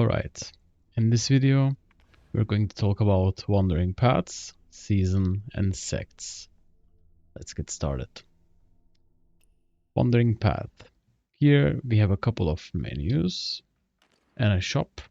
Alright, in this video we're going to talk about Wandering Paths, Season, and Sects. Let's get started. Wandering Path. Here we have a couple of menus and a shop,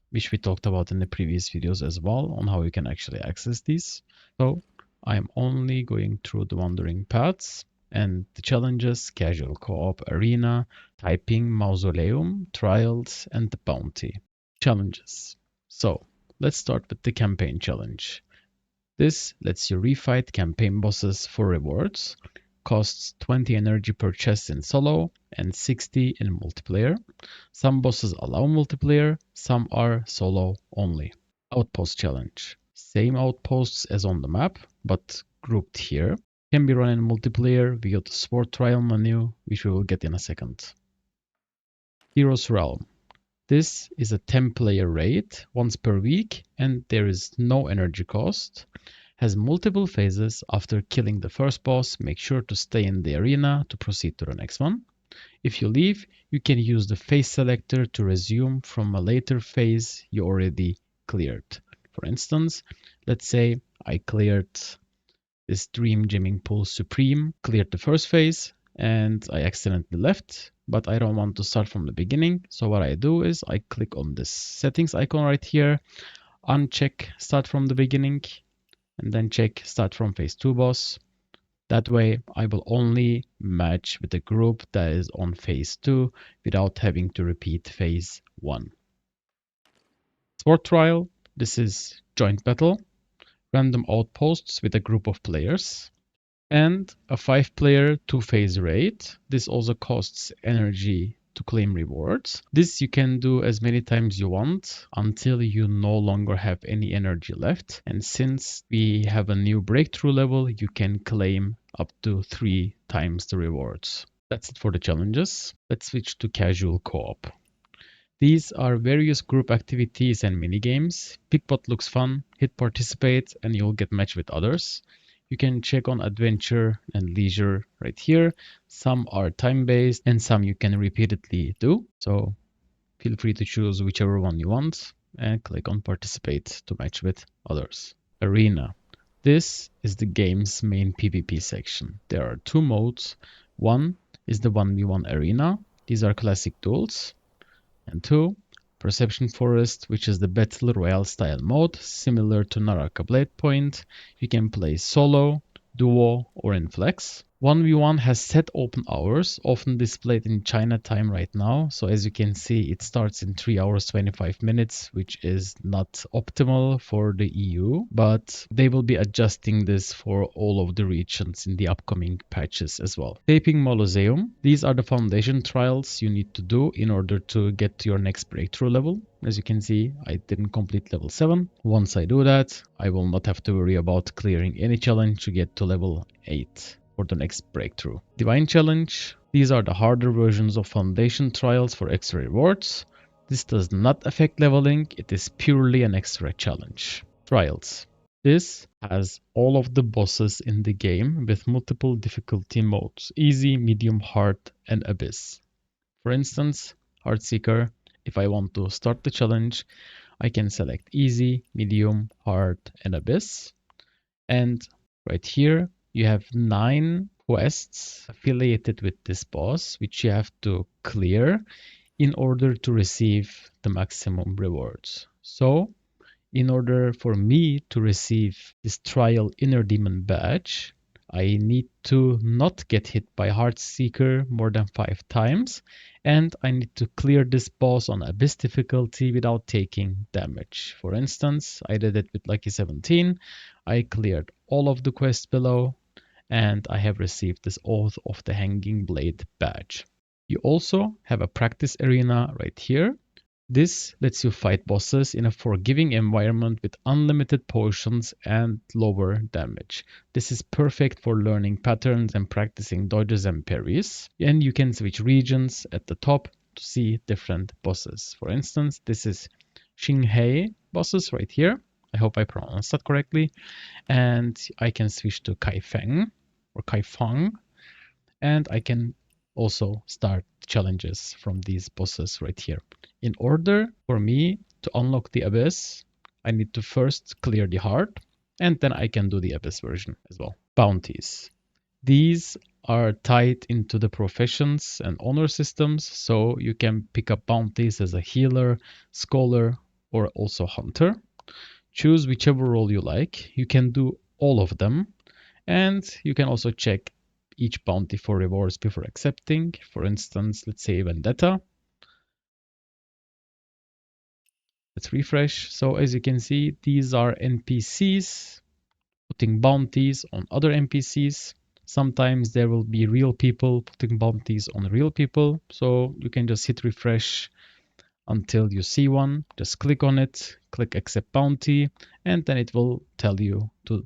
which we talked about in the previous videos as well on how you can actually access these. So I'm only going through the Wandering Paths and the challenges, casual co-op, arena, typing, mausoleum, trials, and the bounty. Challenges. So let's start with the campaign challenge. This lets you refight campaign bosses for rewards, costs 20 energy per chest in solo and 60 in multiplayer. Some bosses allow multiplayer, some are solo only. Outpost challenge. Same outposts as on the map, but grouped here. Can be run in multiplayer via the sport trial menu, which we will get in a second. Heroes Realm. This is a 10-player raid once per week and there is no energy cost. Has multiple phases. After killing the first boss, make sure to stay in the arena to proceed to the next one. If you leave, you can use the phase selector to resume from a later phase you already cleared. For instance, let's say I cleared this Dream Gemming Pool Supreme, cleared the first phase, and I accidentally left, but I don't want to start from the beginning. So what I do is I click on this settings icon right here, uncheck start from the beginning, and then check start from phase 2 boss. That way I will only match with the group that is on phase 2 without having to repeat phase 1. Sport trial. This is joint battle, random outposts with a group of players, and a 5-player 2-phase raid. This also costs energy to claim rewards. This you can do as many times you want until you no longer have any energy left. And since we have a new breakthrough level, you can claim up to 3 times the rewards. That's it for the challenges. Let's switch to casual co-op. These are various group activities and minigames. Pick what looks fun, hit participate, and you'll get matched with others. You can check on adventure and leisure right here. Some are time-based and some you can repeatedly do. So feel free to choose whichever one you want and click on participate to match with others. Arena. This is the game's main PvP section. There are 2 modes. One is the 1v1 arena. These are classic duels. And 2, Perception Forest, which is the Battle Royale style mode, similar to Naraka Blade Point. You can play solo, duo, or in flex. 1v1 has set open hours, often displayed in China time right now. So as you can see, it starts in 3 hours 25 minutes, which is not optimal for the EU, but they will be adjusting this for all of the regions in the upcoming patches as well. Taping Mausoleum. These are the foundation trials you need to do in order to get to your next breakthrough level. As you can see, I didn't complete level 7. Once I do that, I will not have to worry about clearing any challenge to get to level 8. For the next breakthrough. Divine Challenge. These are the harder versions of foundation trials for extra rewards. This does not affect leveling, it is purely an extra challenge. Trials. This has all of the bosses in the game with multiple difficulty modes: easy, medium, hard, and abyss. For instance, Heartseeker, if I want to start the challenge, I can select easy, medium, hard, and abyss. And right here, you have 9 quests affiliated with this boss, which you have to clear in order to receive the maximum rewards. So, in order for me to receive this trial inner demon badge, I need to not get hit by Heartseeker more than 5 times, and I need to clear this boss on Abyss difficulty without taking damage. For instance, I did it with Lucky 17. I cleared all of the quests below, and I have received this Oath of the Hanging Blade badge. You also have a practice arena right here. This lets you fight bosses in a forgiving environment with unlimited potions and lower damage. This is perfect for learning patterns and practicing dodges and parries. And you can switch regions at the top to see different bosses. For instance, this is Xinghei bosses right here. I hope I pronounced that correctly. And I can switch to Kaifeng or Kaifeng. And I can also start challenges from these bosses right here. In order for me to unlock the Abyss, I need to first clear the heart, and then I can do the Abyss version as well. Bounties. These are tied into the professions and honor systems, so you can pick up bounties as a healer, scholar, or also hunter. Choose whichever role you like. You can do all of them, and you can also check each bounty for rewards before accepting. For instance, let's say Vendetta. Let's refresh. So as you can see, these are NPCs putting bounties on other NPCs. Sometimes there will be real people putting bounties on real people. So you can just hit refresh until you see one. Just click on it, click accept bounty, and then it will tell you to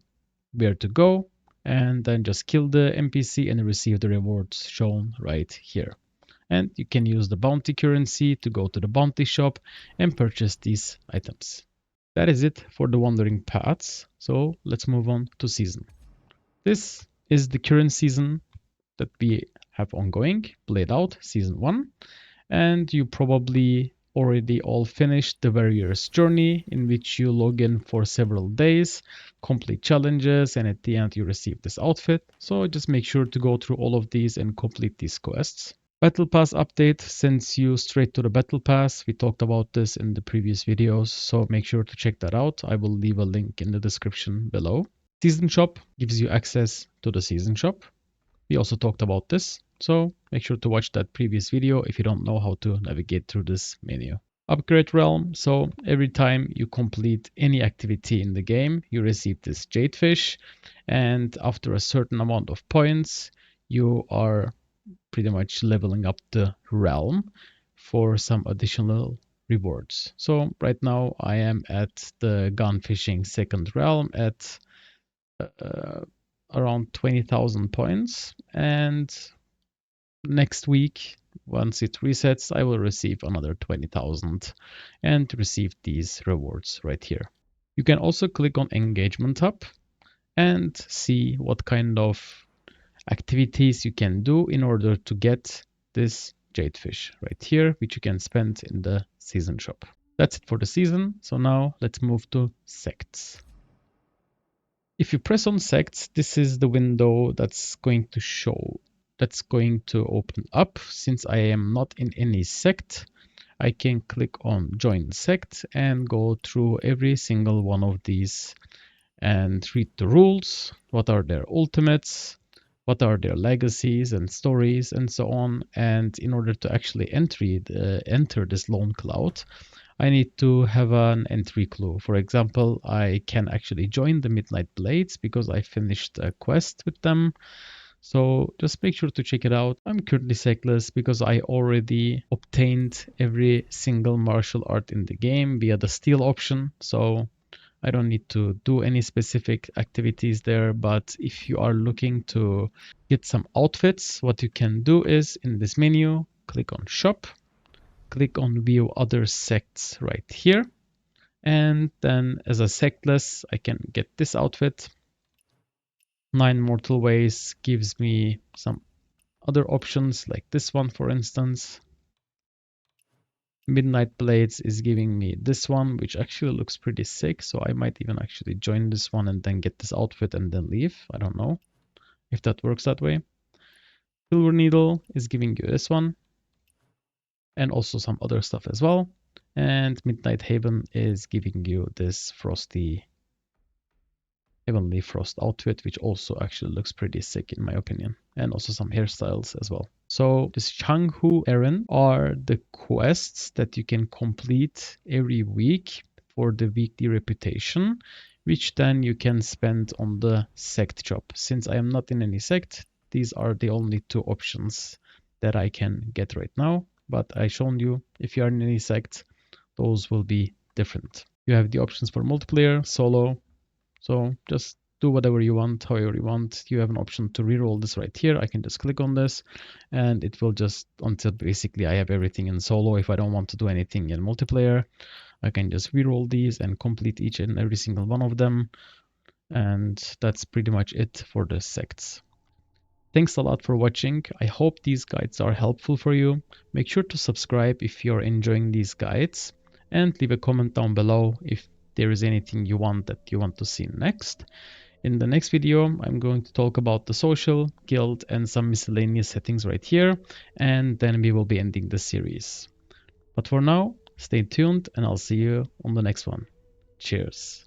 where to go. And then just kill the NPC and receive the rewards shown right here. And you can use the bounty currency to go to the bounty shop and purchase these items. That is it for the wandering paths. So let's move on to season. This is the current season that we have ongoing, played out, season 1. And you probably already all finished the Warrior's Journey, in which you log in for several days, complete challenges, and at the end you receive this outfit. So just make sure to go through all of these and complete these quests. Battle Pass update sends you straight to the Battle Pass. We talked about this in the previous videos, so make sure to check that out. I will leave a link in the description below. Season Shop gives you access to the Season Shop. We also talked about this, so make sure to watch that previous video if you don't know how to navigate through this menu. Upgrade Realm, so every time you complete any activity in the game, you receive this jadefish, and after a certain amount of points, you are pretty much leveling up the realm for some additional rewards. So right now I am at the gun fishing second realm at around 20,000 points, and next week once it resets I will receive another 20,000 and receive these rewards right here. You can also click on Engagement Hub and see what kind of activities you can do in order to get this jadefish right here, which you can spend in the season shop. That's it for the season. So now let's move to sects. If you press on sects, this is the window that's going to open up. Since I am not in any sect, I can click on join sect and go through every single one of these and read the rules, what are their ultimates, what are their legacies and stories and so on. And in order to actually enter this lone cloud, I need to have an entry clue. For example, I can actually join the Midnight Blades because I finished a quest with them. So just make sure to check it out. I'm currently sectless because I already obtained every single martial art in the game via the steal option. So I don't need to do any specific activities there, but if you are looking to get some outfits, what you can do is in this menu, click on shop, click on view other sects right here. And then as a sectless, I can get this outfit. 9 Mortal Ways gives me some other options like this one, for instance. Midnight Blades is giving me this one, which actually looks pretty sick. So I might even actually join this one and then get this outfit and then leave. I don't know if that works that way. Silver Needle is giving you this one and also some other stuff as well. And Midnight Haven is giving you this Heavenly Frost outfit, which also actually looks pretty sick in my opinion, and also some hairstyles as well. So this Changhu errand are the quests that you can complete every week for the weekly reputation, which then you can spend on the sect shop. Since I am not in any sect, these are the only 2 options that I can get right now. But I shown you, if you are in any sect, those will be different. You have the options for multiplayer, solo, so just do whatever you want, however you want. You have an option to reroll this right here. I can just click on this and it will just, until basically I have everything in solo. If I don't want to do anything in multiplayer, I can just reroll these and complete each and every single one of them. And that's pretty much it for the sects. Thanks a lot for watching. I hope these guides are helpful for you. Make sure to subscribe if you're enjoying these guides, and leave a comment down below if there is anything you want to see next. In the next video, I'm going to talk about the social, guild, and some miscellaneous settings right here, and then we will be ending the series. But for now, stay tuned and I'll see you on the next one. Cheers.